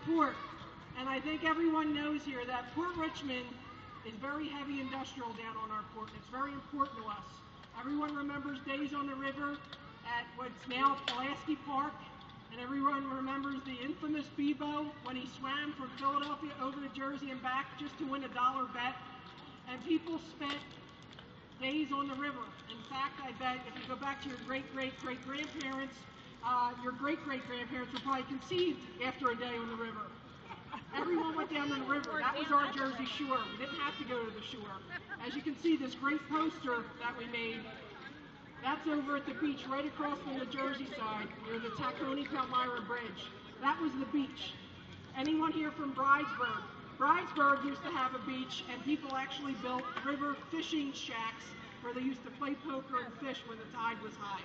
port. And I think everyone knows here that Port Richmond is very heavy industrial down on our port. It's very important to us. Everyone remembers days on the river at what's now Pulaski Park, and everyone remembers the infamous Bebo when he swam from Philadelphia over to Jersey and back just to win a dollar bet. And people spent days on the river. In fact, I bet if you go back to your great-great-great-grandparents, your great-great-grandparents were probably conceived after a day on the river. Everyone went down to the river. That was our Jersey shore. We didn't have to go to the shore. As you can see, this great poster that we made, that's over at the beach right across from the Jersey side near the Tacony-Palmyra Bridge. That was the beach. Anyone here from Bridesburg? Bridesburg used to have a beach, and people actually built river fishing shacks where they used to play poker and fish when the tide was high.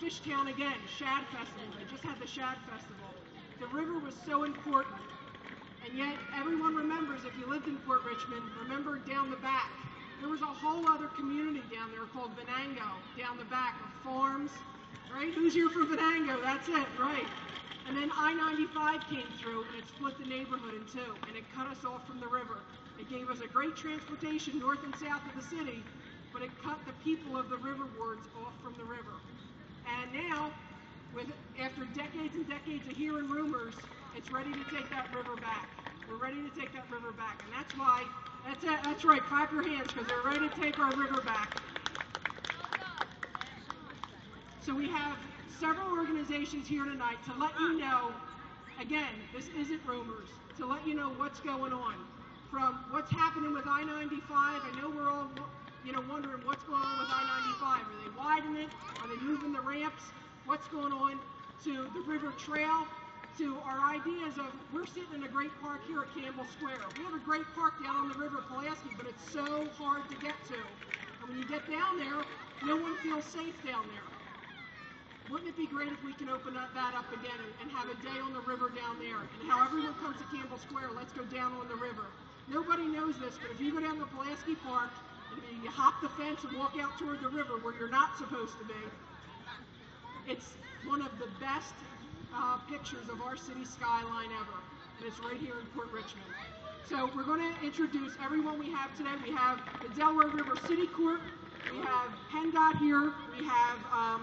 Fishtown again, Shad Festival. They just had the Shad Festival. The river was so important, and yet everyone remembers, if you lived in Port Richmond, remember down the back. There was a whole other community down there called Venango, down the back of farms, right? Who's here from Venango? That's it, right. And then I-95 came through, and it split the neighborhood in two, and it cut us off from the river. It gave us a great transportation north and south of the city, but it cut the people of the river wards off from the river. And now, after decades and decades of hearing rumors, it's ready to take that river back. We're ready to take that river back, and that's why, that's right, clap your hands, because they're ready to take our river back. So we have several organizations here tonight to let you know, again, this isn't rumors, to let you know what's going on. From what's happening with I-95, I know we're all wondering what's going on with I-95. Are they widening it? Are they moving the ramps? What's going on? To the river trail, to our ideas of, we're sitting in a great park here at Campbell Square. We have a great park down on the river Pulaski, but it's so hard to get to. And when you get down there, no one feels safe down there. Wouldn't it be great if we can open that up again and have a day on the river down there? And how everyone comes to Campbell Square, let's go down on the river. Nobody knows this, but if you go down to Pulaski Park, and you hop the fence and walk out toward the river where you're not supposed to be, it's one of the best pictures of our city skyline ever. And it's right here in Port Richmond. So we're going to introduce everyone we have today. We have the Delaware River City Court. We have PennDOT here. We have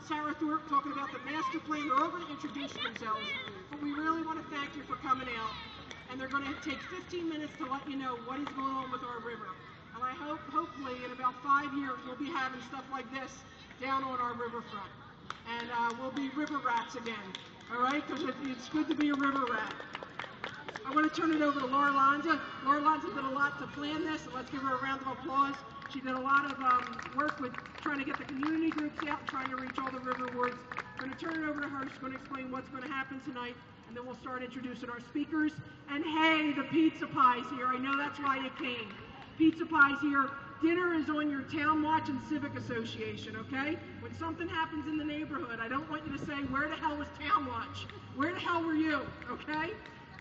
Sarah Thorpe, talking about the master plan. They're all going to introduce themselves. But we really want to thank you for coming out. And they're going to take 15 minutes to let you know what is going on with our river. And I hope, hopefully, in about 5 years, we'll be having stuff like this down on our riverfront. And we'll be river rats again, all right? Because it's good to be a river rat. I want to turn it over to Laura Lanza. Laura Lanza did a lot to plan this, so let's give her a round of applause. She did a lot of work with trying to get the community groups out and trying to reach all the river wards. I'm going to turn it over to her. She's going to explain what's going to happen tonight, and then we'll start introducing our speakers. And hey, the pizza pie's here. I know that's why you came. Pizza pie's here. Dinner is on your Town Watch and Civic Association, okay? When something happens in the neighborhood, I don't want you to say, where the hell was Town Watch? Where the hell were you, okay?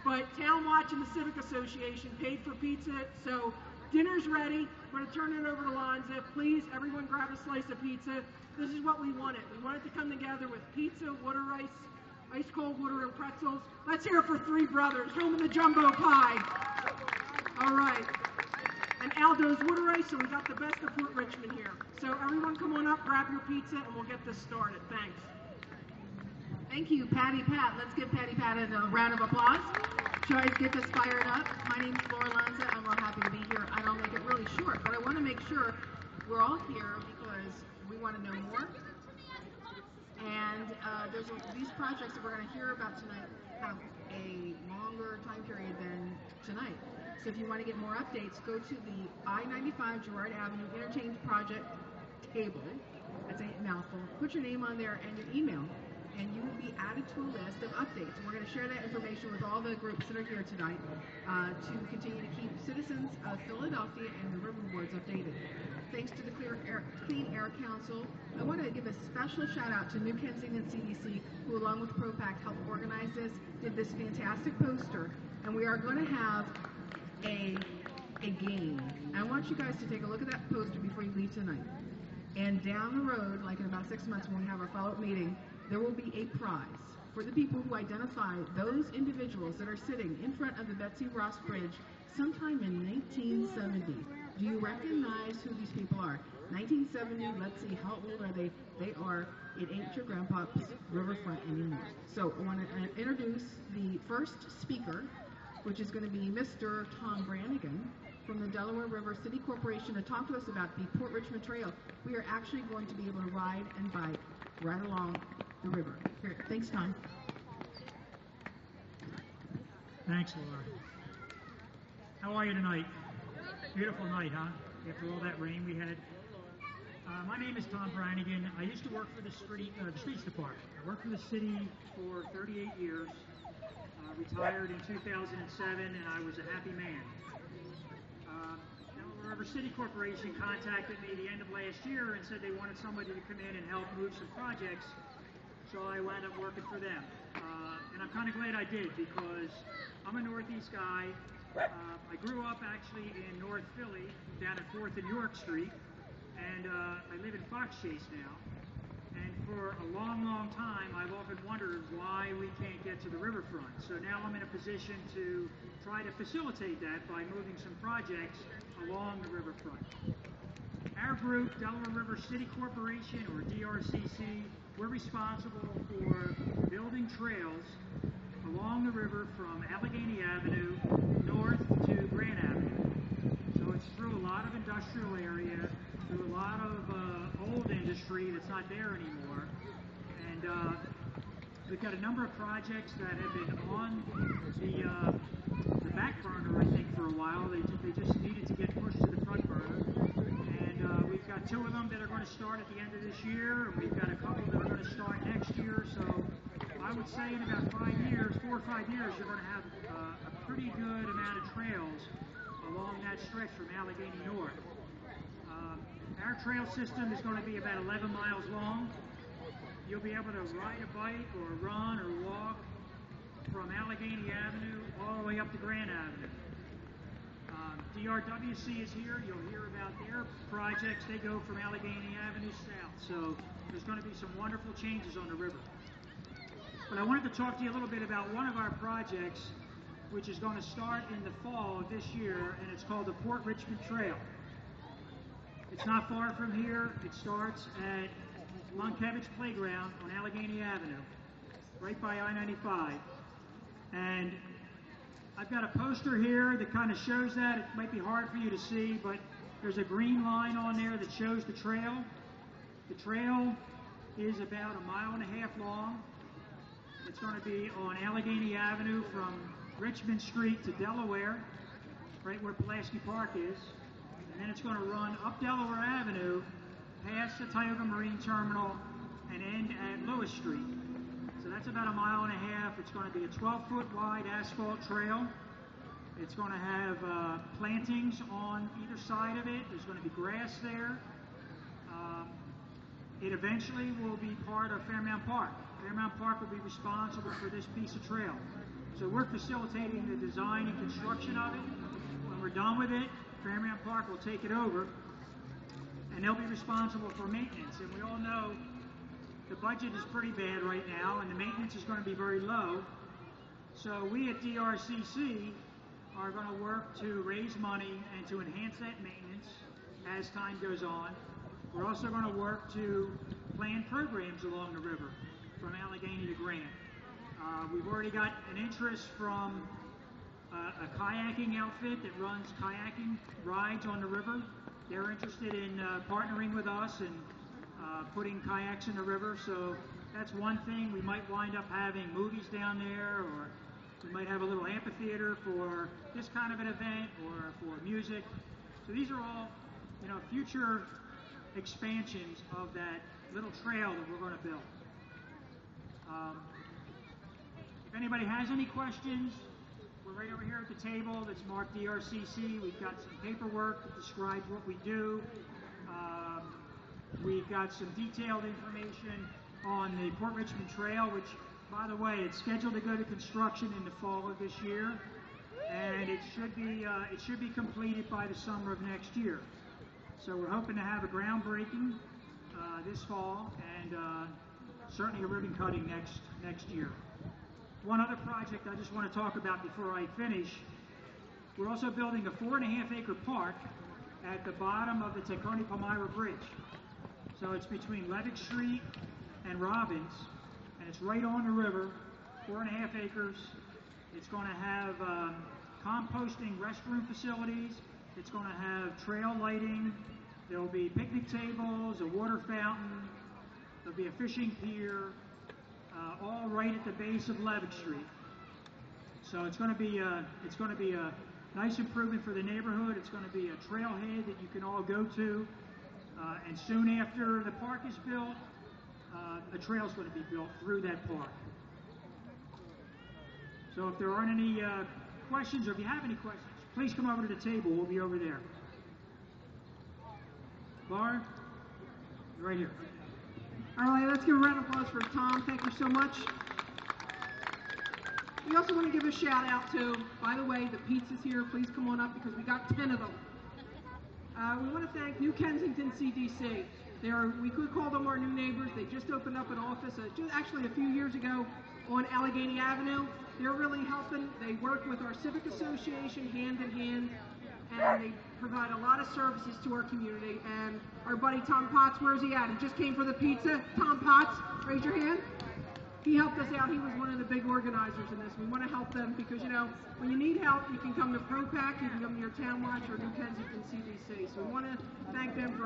But Town Watch and the Civic Association paid for pizza, so dinner's ready. We're going to turn it over to Lanza. Please, everyone grab a slice of pizza. This is what we wanted. We wanted to come together with pizza, water ice, ice cold water, and pretzels. Let's hear it for three brothers, home of the jumbo pie. All right. And Aldo's water ice, so we got the best of Port Richmond here. So everyone come on up, grab your pizza, and we'll get this started. Thanks. Thank you, Patty Pat. Let's give Patty Pat a round of applause. Try to get this fired up. My name's Laura Lanza, and we're happy to be here. And I'll make it really short, but I want to make sure we're all here because we want to know more. And these projects that we're going to hear about tonight have a longer time period than tonight. So if you want to get more updates, go to the I-95 Girard Avenue Interchange Project table. That's a mouthful. Put your name on there and your email, and you will be added to a list of updates. And we're going to share that information with all the groups that are here tonight to continue to keep citizens of Philadelphia and the river wards updated. Thanks to the Clean Air Council, I want to give a special shout out to New Kensington CDC, who along with ProPac helped organize this, did this fantastic poster, and we are going to have a game. I want you guys to take a look at that poster before you leave tonight. And down the road, like in about 6 months when we have our follow-up meeting, there will be a prize. for the people who identify those individuals that are sitting in front of the Betsy Ross Bridge sometime in 1970. Do you recognize who these people are? 1970, let's see, how old are they? They are, it ain't your grandpa's Riverfront anymore. So I want to introduce the first speaker, which is going to be Mr. Tom Brannigan from the Delaware River City Corporation to talk to us about the Port Richmond Trail. We are actually going to be able to ride and bike right along the river. Here, thanks, Tom. Thanks, Laura. How are you tonight? Beautiful night, huh? After all that rain we had. My name is Tom Brannigan. I used to work for the streets department. I worked for the city for 38 years. Retired in 2007, and I was a happy man. The River City Corporation contacted me the end of last year and said they wanted somebody to come in and help move some projects, so I wound up working for them. And I'm kind of glad I did, because I'm a Northeast guy. I grew up actually in North Philly, down at 4th and York Street, and I live in Fox Chase now. And for a long, long time, I've often wondered why we can't get to the riverfront. So now I'm in a position to try to facilitate that by moving some projects along the riverfront. Our group, Delaware River City Corporation, or DRCC, we're responsible for building trails along the river from Allegheny Avenue north to Grand Avenue. So it's through a lot of industrial area, through a lot of old industry that's not there anymore. And we've got a number of projects that have been on the back burner, I think, for a while. They just needed to get pushed to the front burner. And we've got 2 of them that are going to start at the end of this year, and we've got a couple that are going to start next year. So I would say in about 4 or 5 years, you're going to have a pretty good amount of trails along that stretch from Allegheny north. Our trail system is going to be about 11 miles long. You'll be able to ride a bike or run or walk from Allegheny Avenue all the way up to Grand Avenue. DRWC is here. You'll hear about their projects. They go from Allegheny Avenue south. So there's going to be some wonderful changes on the river. But I wanted to talk to you a little bit about one of our projects, which is going to start in the fall of this year, and it's called the Port Richmond Trail. It's not far from here. It starts at Monkevich Playground on Allegheny Avenue, right by I-95. And I've got a poster here that kind of shows that. It might be hard for you to see, but there's a green line on there that shows the trail. The trail is about 1.5 miles long. It's going to be on Allegheny Avenue from Richmond Street to Delaware, right where Pulaski Park is. And then it's going to run up Delaware Avenue, past the Tioga Marine Terminal, and end at Lewis Street. So that's about 1.5 miles. It's going to be a 12-foot wide asphalt trail. It's going to have plantings on either side of it. There's going to be grass there. It eventually will be part of Fairmount Park. Fairmount Park will be responsible for this piece of trail. So we're facilitating the design and construction of it. When we're done with it, Fairmount Park will take it over, and they'll be responsible for maintenance. And we all know the budget is pretty bad right now, and the maintenance is going to be very low. So we at DRCC are going to work to raise money and to enhance that maintenance as time goes on. We're also going to work to plan programs along the river from Allegheny to Grand. We've already got an interest from a kayaking outfit that runs kayaking rides on the river. They're interested in partnering with us and putting kayaks in the river. So that's one thing. We might wind up having movies down there, or we might have a little amphitheater for this kind of an event, or for music. So these are all, future expansions of that little trail that we're going to build. If anybody has any questions, we're right over here at the table that's marked DRCC. We've got some paperwork that describes what we do. We've got some detailed information on the Port Richmond Trail, which, by the way, it's scheduled to go to construction in the fall of this year, and it should be completed by the summer of next year. So we're hoping to have a groundbreaking this fall, and certainly a ribbon cutting next year. One other project I just want to talk about before I finish. We're also building a 4.5-acre park at the bottom of the Tacony-Palmyra Bridge. So it's between Levick Street and Robbins, and it's right on the river, 4.5 acres. It's going to have composting restroom facilities. It's going to have trail lighting. There will be picnic tables, a water fountain. There'll be a fishing pier, all right at the base of Levick Street. So it's going to be a nice improvement for the neighborhood. It's going to be a trailhead that you can all go to. And soon after the park is built, a trail is going to be built through that park. So if there aren't any questions, or if you have any questions, please come over to the table. We'll be over there. Laura, right here. All right, let's give a round of applause for Tom. Thank you so much. We also want to give a shout out to, by the way, the pizza's here. Please come on up because we got 10 of them. We want to thank New Kensington CDC. We could call them our new neighbors. They just opened up an office actually a few years ago on Allegheny Avenue. They're really helping. They work with our Civic Association hand in hand, and they provide a lot of services to our community. And our buddy Tom Potts, where's he at? He just came for the pizza. Tom Potts, raise your hand. He helped us out. He was one of the big organizers in this. We want to help them because, you know, when you need help, you can come to ProPac, you can come to your Town Watch or New Kensington CDC. So we want to thank them for